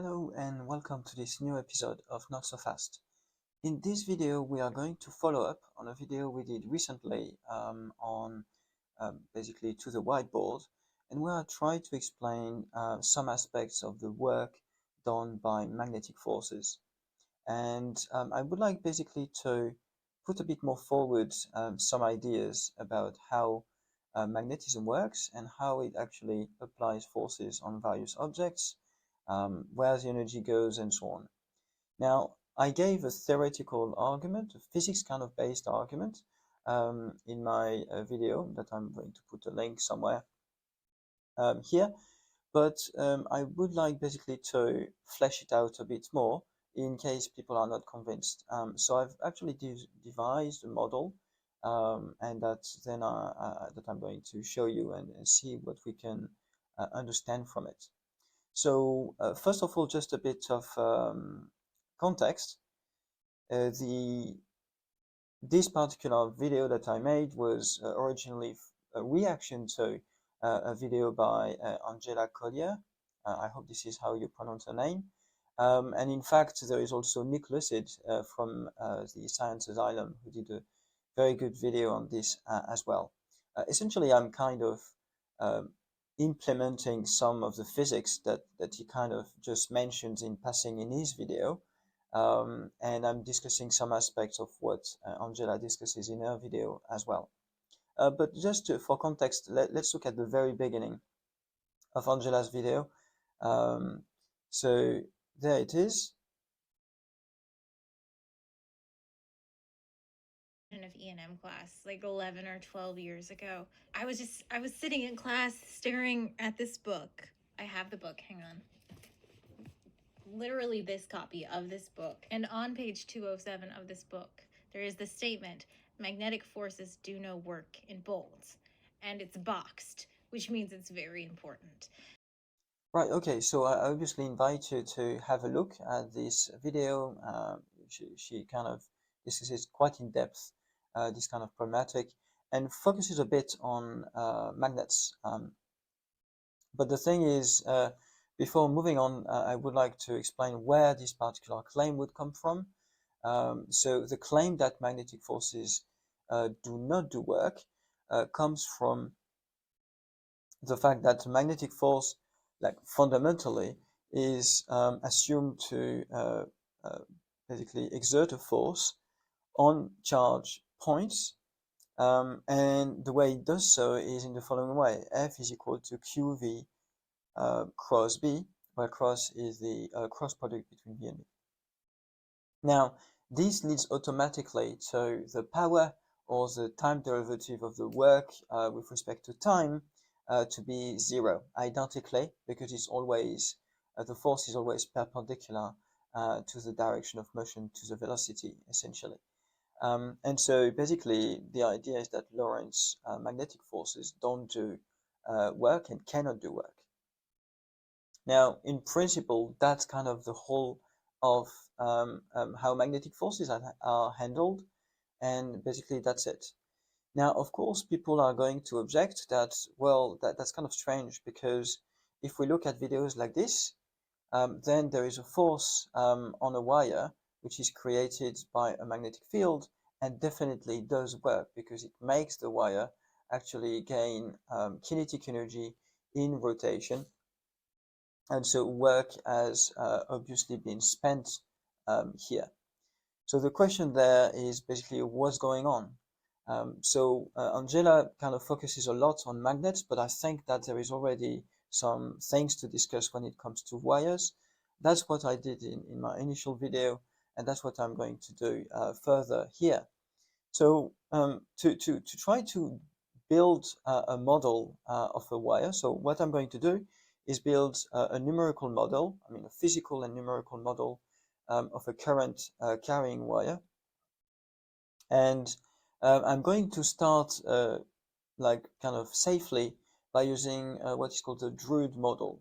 Hello and welcome to this new episode of Not So Fast. In this video, we are going to follow up on a video we did recently on basically to the whiteboard, and we are trying to explain some aspects of the work done by magnetic forces. And I would like basically to put a bit more forward some ideas about how magnetism works and how it actually applies forces on various objects, where the energy goes, and so on. Now, I gave a theoretical argument, a physics kind of based argument, in my video that I'm going to put a link somewhere here. But I would like basically to flesh it out a bit more in case people are not convinced. So I've actually devised a model, and that I'm going to show you and see what we can understand from it. So first of all, just a bit of context. This particular video that I made was originally a reaction to a video by Angela Collier. I hope this is how you pronounce her name. And in fact, there is also Nick Lucid from the Science Asylum who did a very good video on this as well. Essentially, I'm kind of um, implementing some of the physics that he kind of just mentioned in passing in his video. And I'm discussing some aspects of what Angela discusses in her video as well. But for context, let's look at the very beginning of Angela's video. So there it is. Of E&M class like 11 or 12 years ago. I was sitting in class staring at this book. I have the book, hang on. Literally this copy of this book. And on page 207 of this book, there is the statement, magnetic forces do no work in bolts. And it's boxed, which means it's very important. Right, okay, so I obviously invite you to have a look at this video. She kind of discusses quite in depth this kind of problematic and focuses a bit on magnets. But the thing is, before moving on, I would like to explain where this particular claim would come from. So the claim that magnetic forces do not do work comes from the fact that magnetic force, like fundamentally, is assumed to basically exert a force on charge points, and the way it does so is in the following way: F is equal to QV cross B, where cross is the cross product between B and B. Now, this leads automatically to the power or the time derivative of the work with respect to time to be zero, identically, because it's always the force is always perpendicular to the direction of motion, to the velocity, essentially. And so basically, the idea is that Lorentz magnetic forces don't do work and cannot do work. Now, in principle, that's kind of the whole of how magnetic forces are handled, and basically that's it. Now, of course, people are going to object that, well, that's kind of strange, because if we look at videos like this, then there is a force on a wire which is created by a magnetic field and definitely does work because it makes the wire actually gain kinetic energy in rotation, and so work has obviously been spent here. So the question there is basically what's going on. So Angela kind of focuses a lot on magnets, but I think that there is already some things to discuss when it comes to wires. That's what I did in my initial video, and that's what I'm going to do further here. So to try to build a model of a wire, so what I'm going to do is build a numerical model, I mean a physical and numerical model of a current carrying wire. And I'm going to start like kind of safely by using what is called the Drude model.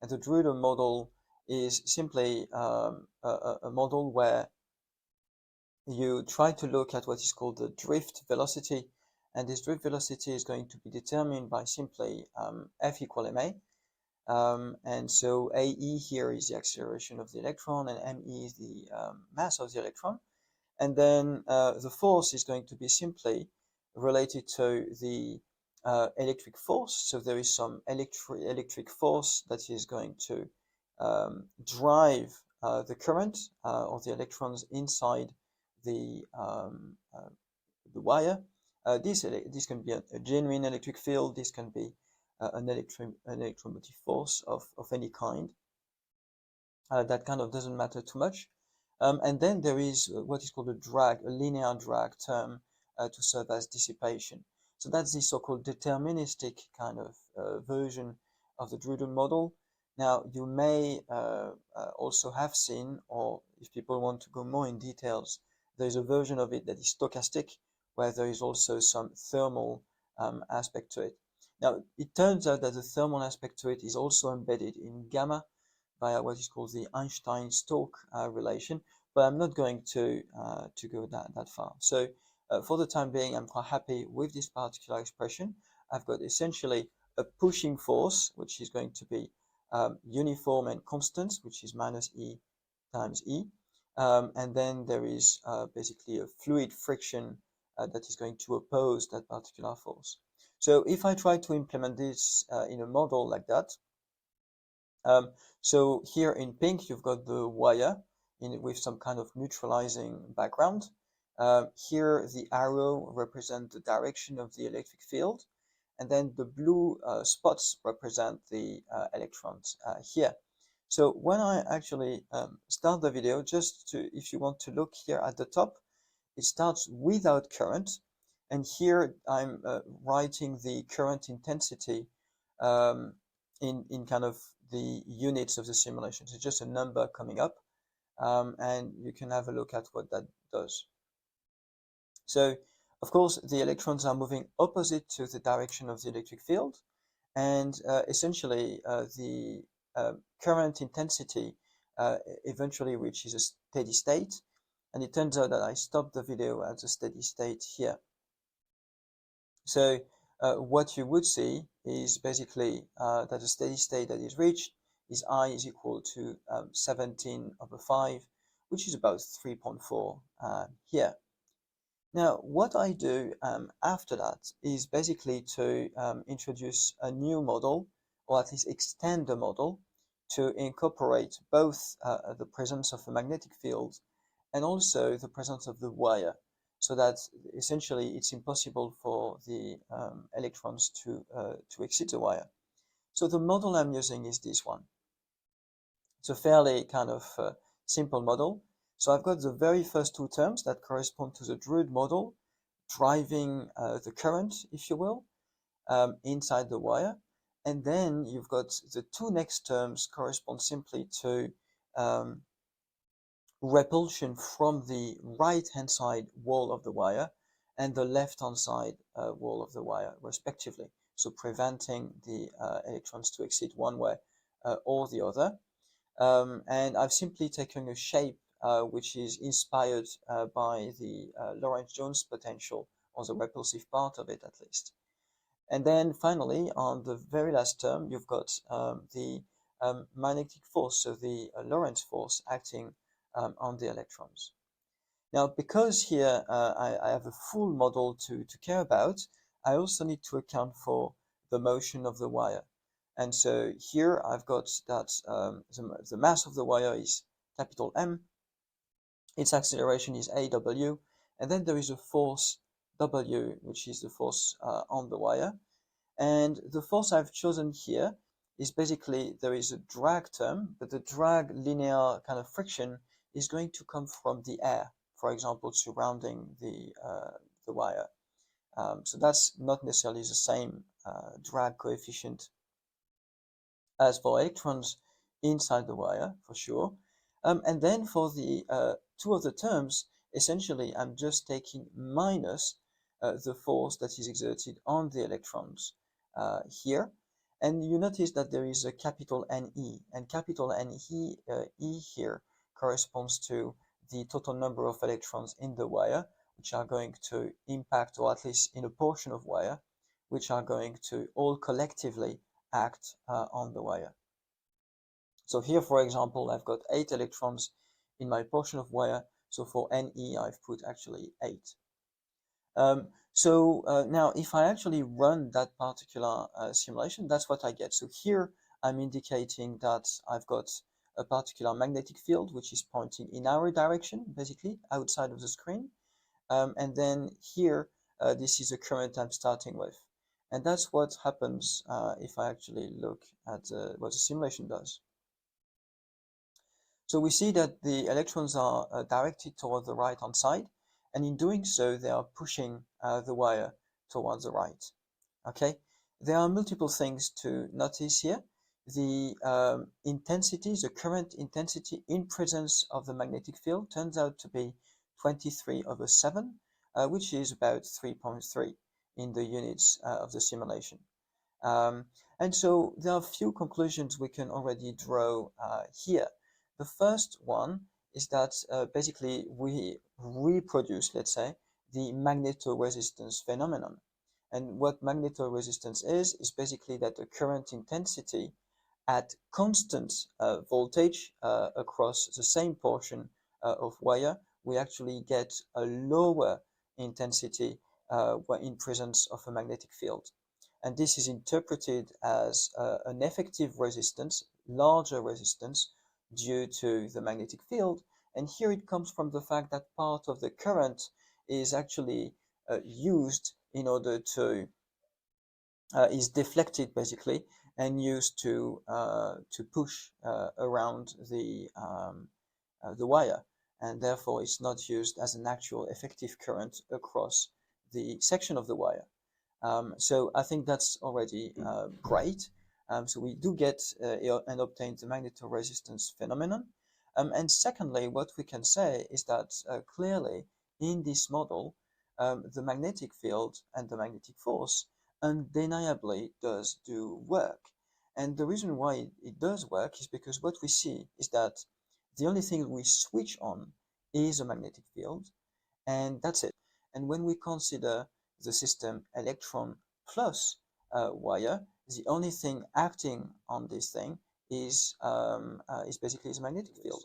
And the Drude model is simply a model where you try to look at what is called the drift velocity, and this drift velocity is going to be determined by simply F equal ma, And so AE here is the acceleration of the electron, and ME is the mass of the electron. And then the force is going to be simply related to the electric force. So there is some electric force that is going to drive the current of the electrons inside the wire. This can be a genuine electric field. This can be an electromotive force of any kind. That kind of doesn't matter too much. And then there is what is called a drag, a linear drag term to serve as dissipation. So that's the so-called deterministic kind of version of the Drude model. Now, you may also have seen, or if people want to go more in details, there's a version of it that is stochastic, where there is also some thermal aspect to it. Now, it turns out that the thermal aspect to it is also embedded in gamma via what is called the Einstein-Stokes relation, but I'm not going to go that far. So for the time being, I'm quite happy with this particular expression. I've got essentially a pushing force, which is going to be uniform and constant, which is minus E times E. And then there is basically a fluid friction that is going to oppose that particular force. So if I try to implement this in a model like that, so here in pink, you've got the wire with some kind of neutralizing background. Here, the arrow represents the direction of the electric field, and then the blue spots represent the electrons here. So when I actually start the video, just to, if you want to look here at the top, it starts without current, and here I'm writing the current intensity um, in kind of the units of the simulation. So just a number coming up, and you can have a look at what that does. So, of course, the electrons are moving opposite to the direction of the electric field, and essentially the current intensity eventually reaches a steady state, and it turns out that I stopped the video at a steady state here. So what you would see is basically that the steady state that is reached is I is equal to 17/5, which is about 3.4 here. Now, what I do after that is basically to introduce a new model, or at least extend the model, to incorporate both the presence of a magnetic field and also the presence of the wire, so that essentially it's impossible for the electrons to exit the wire. So the model I'm using is this one. It's a fairly kind of simple model. So I've got the very first two terms that correspond to the Drude model, driving the current, if you will, inside the wire. And then you've got the two next terms correspond simply to repulsion from the right-hand side wall of the wire and the left-hand side wall of the wire, respectively. So preventing the electrons to exit one way or the other. And I've simply taken a shape which is inspired by the Lorentz-Jones potential, or the repulsive part of it at least. And then finally, on the very last term, you've got the magnetic force, so the Lorentz force acting on the electrons. Now, because here I have a full model to care about, I also need to account for the motion of the wire. And so here I've got that the mass of the wire is capital M, its acceleration is AW, and then there is a force W, which is the force on the wire. And the force I've chosen here is basically there is a drag term, but the drag linear kind of friction is going to come from the air, for example, surrounding the wire. So that's not necessarily the same drag coefficient as for electrons inside the wire, for sure. And then for the two other terms, essentially, I'm just taking minus the force that is exerted on the electrons here. And you notice that there is a capital NE, and capital NE E here corresponds to the total number of electrons in the wire, which are going to impact, or at least in a portion of wire, which are going to all collectively act on the wire. So here, for example, I've got 8 electrons in my portion of wire. So for Ne, I've put actually 8. Now, if I actually run that particular simulation, that's what I get. So here, I'm indicating that I've got a particular magnetic field, which is pointing in our direction, basically, outside of the screen. And then here, this is the current I'm starting with. And that's what happens if I actually look at what the simulation does. So we see that the electrons are directed toward the right-hand side, and in doing so, they are pushing the wire towards the right. Okay, there are multiple things to notice here. The intensity, the current intensity in presence of the magnetic field turns out to be 23/7, which is about 3.3 in the units of the simulation. And so there are a few conclusions we can already draw here. The first one is that basically we reproduce, let's say, the magnetoresistance phenomenon. And what magnetoresistance is basically that the current intensity at constant voltage across the same portion of wire, we actually get a lower intensity in presence of a magnetic field. And this is interpreted as an effective resistance, larger resistance due to the magnetic field. And here it comes from the fact that part of the current is actually used in order to is deflected basically and used to push around the wire, and therefore it's not used as an actual effective current across the section of the wire. So I think that's already great. So we do get and obtain the magnetoresistance phenomenon. And secondly, what we can say is that clearly in this model, the magnetic field and the magnetic force undeniably does do work. And the reason why it does work is because what we see is that the only thing we switch on is a magnetic field, and that's it. And when we consider the system electron plus wire, the only thing acting on this thing is basically the magnetic field.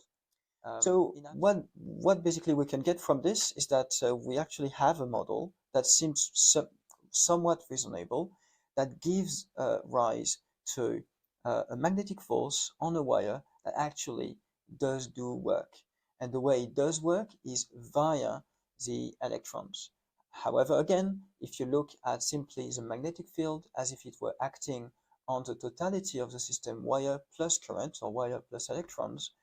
So what basically we can get from this is that we actually have a model that seems somewhat reasonable, that gives rise to a magnetic force on a wire that actually does do work. And the way it does work is via the electrons. However, again, if you look at simply the magnetic field as if it were acting on the totality of the system wire plus current or wire plus electrons,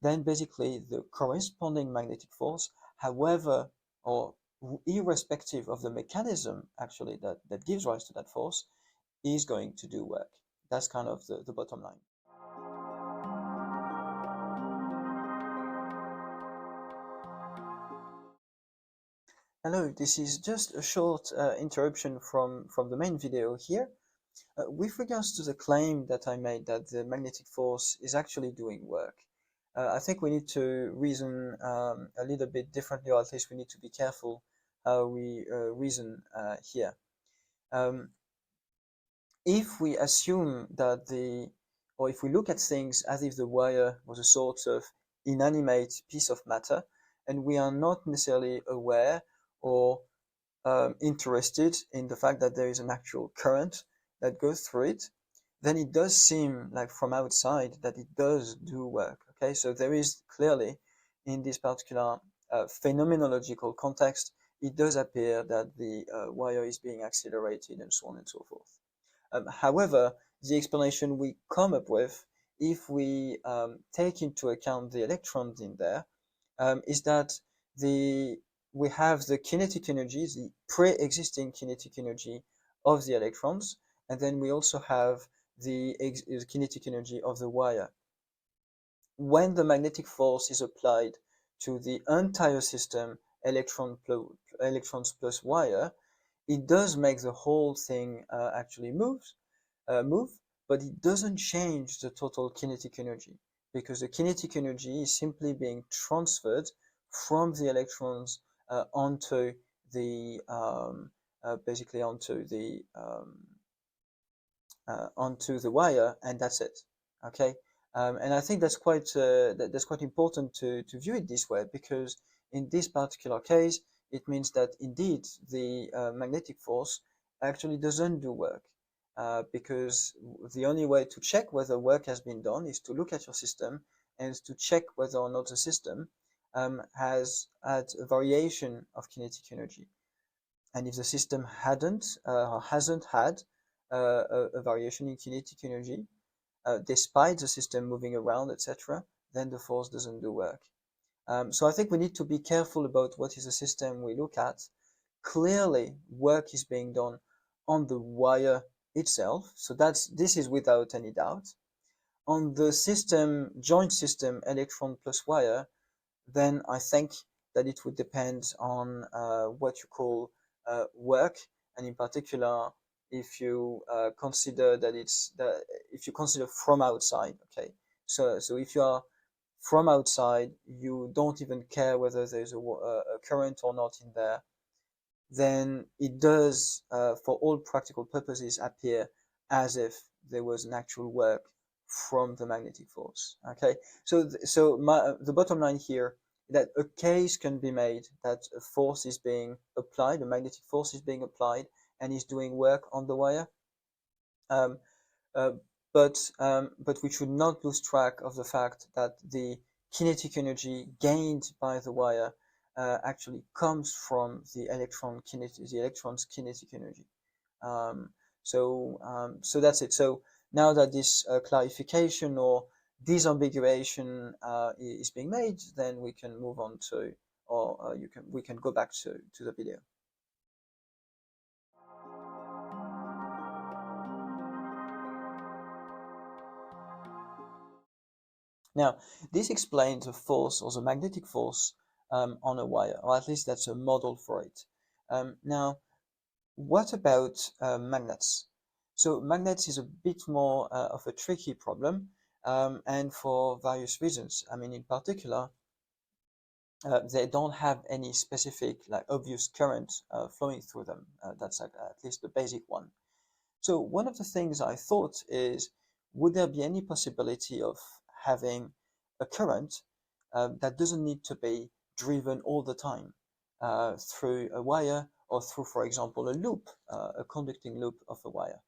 then basically the corresponding magnetic force, however or irrespective of the mechanism actually that gives rise to that force, is going to do work. That's kind of the bottom line. Hello, this is just a short interruption from the main video here. With regards to the claim that I made that the magnetic force is actually doing work, I think we need to reason a little bit differently, or at least we need to be careful how we reason here. If we assume that or if we look at things as if the wire was a sort of inanimate piece of matter, and we are not necessarily aware or interested in the fact that there is an actual current that goes through it, then it does seem like from outside that it does do work. Okay, so there is clearly in this particular phenomenological context, it does appear that the wire is being accelerated and so on and so forth. However, the explanation we come up with, if we take into account the electrons in there, is that we have the kinetic energy, the pre-existing kinetic energy of the electrons, and then we also have the kinetic energy of the wire. When the magnetic force is applied to the entire system, electrons plus wire, it does make the whole thing actually move, but it doesn't change the total kinetic energy, because the kinetic energy is simply being transferred from the electrons onto the basically onto onto the wire, and that's it. Okay, and I think that's quite important to view it this way, because in this particular case, it means that indeed the magnetic force actually doesn't do work, because the only way to check whether work has been done is to look at your system and to check whether or not the system has had a variation of kinetic energy. And if the system hadn't or hasn't had a variation in kinetic energy, despite the system moving around, etc., then the force doesn't do work. So I think we need to be careful about what is the system we look at. Clearly, work is being done on the wire itself, so this is without any doubt. On the system, joint system, electron plus wire, then I think that it would depend on what you call work, and in particular, if you consider that if you consider from outside. Okay, so if you are from outside, you don't even care whether there's a current or not in there, then it does, for all practical purposes, appear as if there was an actual work from the magnetic force. Okay, so the bottom line here is that a case can be made that a force is being applied, a magnetic force is being applied, and is doing work on the wire. Um, uh, but we should not lose track of the fact that the kinetic energy gained by the wire actually comes from the electron's kinetic energy. Um, so that's it. So now that this clarification or disambiguation is being made, then we can move on to, or we can go back to the video. Now, this explains the force or the magnetic force on a wire, or at least that's a model for it. Now, what about magnets? So magnets is a bit more of a tricky problem, and for various reasons. I mean, in particular, they don't have any specific, like, obvious current flowing through them. That's at least the basic one. So one of the things I thought is, would there be any possibility of having a current that doesn't need to be driven all the time through a wire, or through, for example, a loop, a conducting loop of a wire?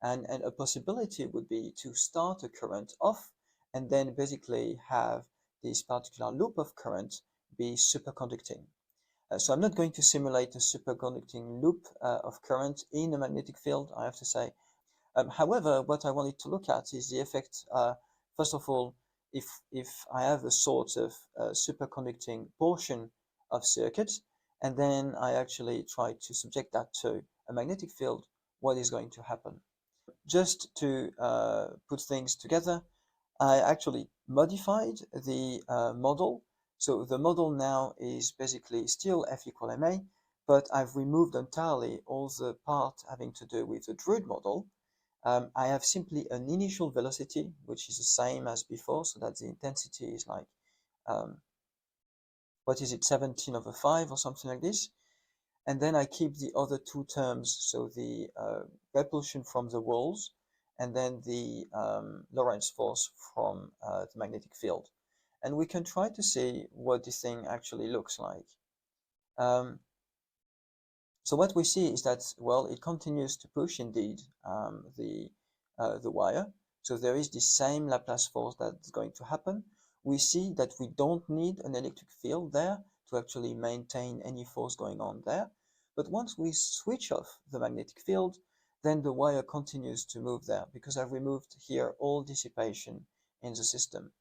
And a possibility would be to start a current off and then basically have this particular loop of current be superconducting. So I'm not going to simulate a superconducting loop of current in a magnetic field, I have to say. However, what I wanted to look at is the effect, first of all, if I have a sort of superconducting portion of circuit, and then I actually try to subject that to a magnetic field, what is going to happen? Just to put things together, I actually modified the model. So the model now is basically still F equal ma, but I've removed entirely all the part having to do with the Drude model. I have simply an initial velocity, which is the same as before, so that the intensity is like, um, what is it, 17/5 or something like this. And then I keep the other two terms, so the repulsion from the walls, and then the Lorentz force from the magnetic field. And we can try to see what this thing actually looks like. Um, so what we see is that, well, it continues to push indeed the wire. So there is the same Laplace force that's going to happen. We see that we don't need an electric field there to actually maintain any force going on there. But once we switch off the magnetic field, then the wire continues to move there, because I've removed here all dissipation in the system.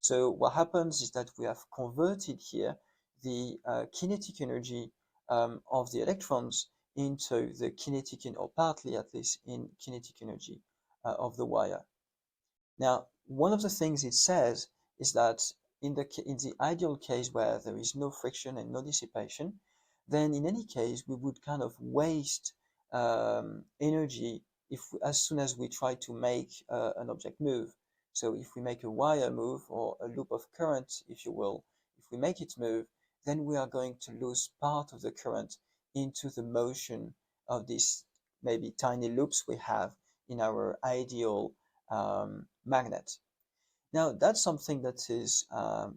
So what happens is that we have converted here the kinetic energy of the electrons into the kinetic, or partly at least, in kinetic energy of the wire. Now, one of the things it says is that in the ideal case where there is no friction and no dissipation, then in any case we would kind of waste energy as soon as we try to make an object move. So if we make a wire move, or a loop of current, if you will, if we make it move, then we are going to lose part of the current into the motion of these maybe tiny loops we have in our ideal magnet. Now, that's something that is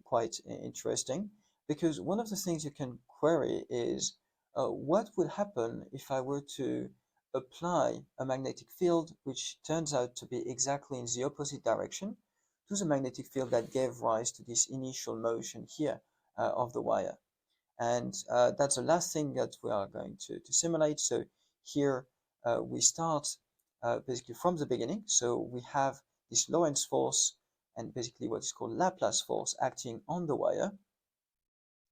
quite interesting because one of the things you can query is what would happen if I were to apply a magnetic field which turns out to be exactly in the opposite direction to the magnetic field that gave rise to this initial motion here of the wire. And that's the last thing that we are going to simulate. So here we start basically from the beginning. So we have this Lorentz force and basically what is called Laplace force acting on the wire,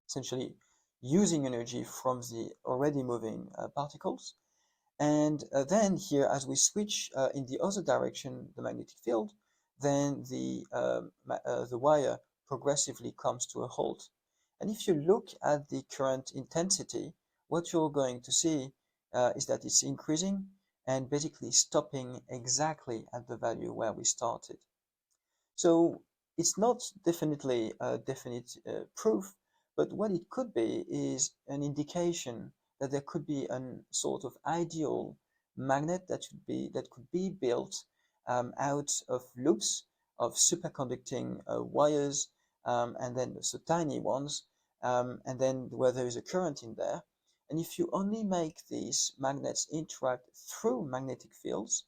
essentially using energy from the already moving particles. And then here, as we switch in the other direction, the magnetic field, then the wire progressively comes to a halt. And if you look at the current intensity, what you're going to see is that it's increasing and basically stopping exactly at the value where we started. So it's not definitely a definite proof, but what it could be is an indication that there could be a sort of ideal magnet that could be built out of loops of superconducting wires, and then so tiny ones, and then where there is a current in there. And if you only make these magnets interact through magnetic fields,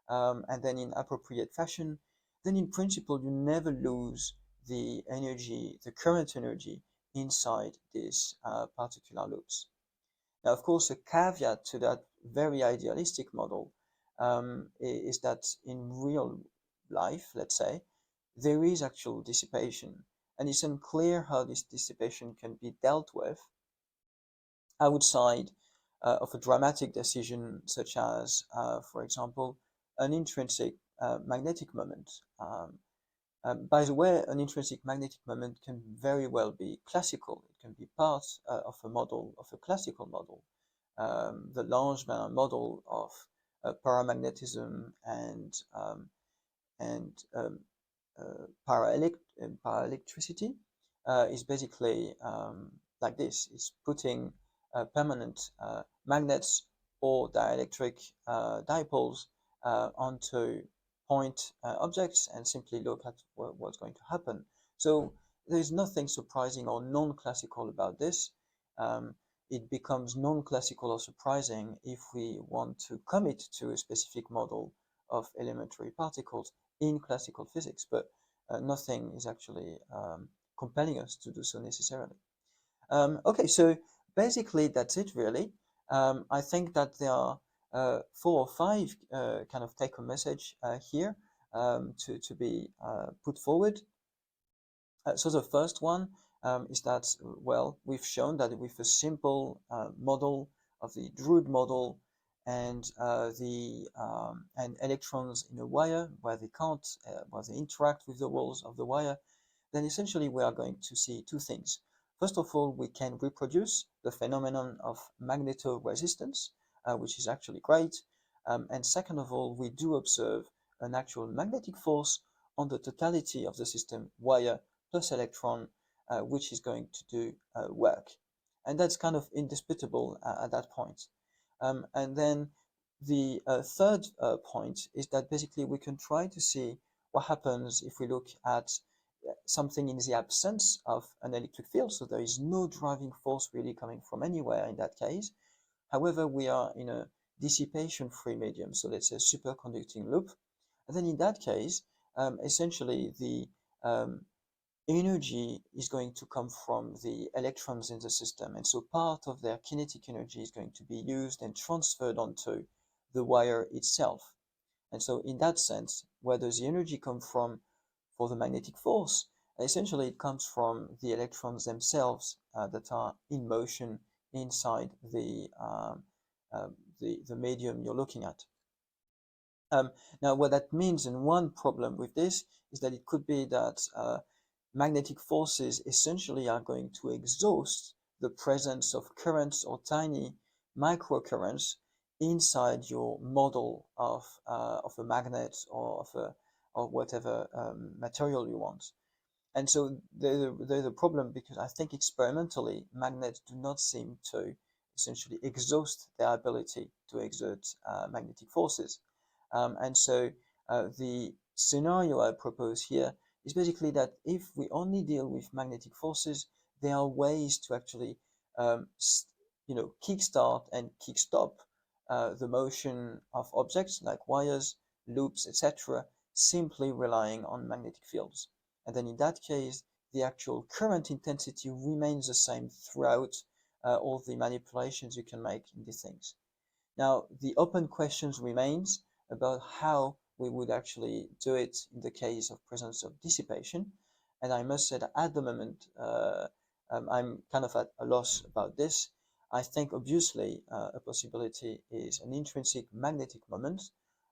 and then in appropriate fashion, then in principle you never lose the energy, the current energy inside these particular loops. Now, of course, a caveat to that very idealistic model is that in real life, let's say, there is actual dissipation, and it's unclear how this dissipation can be dealt with outside of a dramatic decision such as, for example, an intrinsic magnetic moment. By the way, an intrinsic magnetic moment can very well be classical. It can be part of a model, of a classical model. The Langevin model of paramagnetism and paraelectricity is basically like this. It's putting permanent magnets or dielectric dipoles onto point objects and simply look at what's going to happen. So there's nothing surprising or non-classical about this. It becomes non-classical or surprising if we want to commit to a specific model of elementary particles in classical physics, but nothing is actually compelling us to do so necessarily. Okay, so basically that's it really. I think that there are 4 or 5 kind of take-home message here to be put forward. So the first one is that, well, we've shown that with a simple model of the Drude model and and electrons in a wire where they can't, where they interact with the walls of the wire, then essentially we are going to see 2 things. First of all, we can reproduce the phenomenon of magnetoresistance, which is actually great. And second of all, we do observe an actual magnetic force on the totality of the system, wire plus electron, which is going to do work. And that's kind of indisputable at that point. And then the third point is that basically we can try to see what happens if we look at something in the absence of an electric field. So there is no driving force really coming from anywhere in that case. However, we are in a dissipation-free medium, so let's say superconducting loop. And then in that case, essentially the energy is going to come from the electrons in the system. And so part of their kinetic energy is going to be used and transferred onto the wire itself. And so in that sense, where does the energy come from for the magnetic force? Essentially, it comes from the electrons themselves that are in motion inside the medium you're looking at. Now, what that means, and one problem with this, is that it could be that magnetic forces essentially are going to exhaust the presence of currents or tiny microcurrents inside your model of a magnet or of whatever material you want. And so there's a problem because I think experimentally magnets do not seem to essentially exhaust their ability to exert magnetic forces. And so the scenario I propose here is basically that if we only deal with magnetic forces, there are ways to actually um, kickstart and kickstop the motion of objects like wires, loops, etc., simply relying on magnetic fields. And then in that case, the actual current intensity remains the same throughout all the manipulations you can make in these things. Now, the open questions remains about how we would actually do it in the case of presence of dissipation. And I must say that at the moment, I'm kind of at a loss about this. I think obviously a possibility is an intrinsic magnetic moment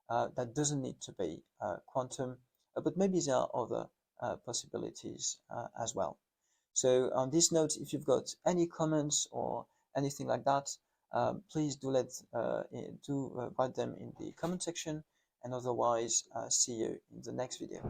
that doesn't need to be quantum, but maybe there are other possibilities as well. So on this note, if you've got any comments or anything like that, please do write them in the comment section, and otherwise see you in the next video.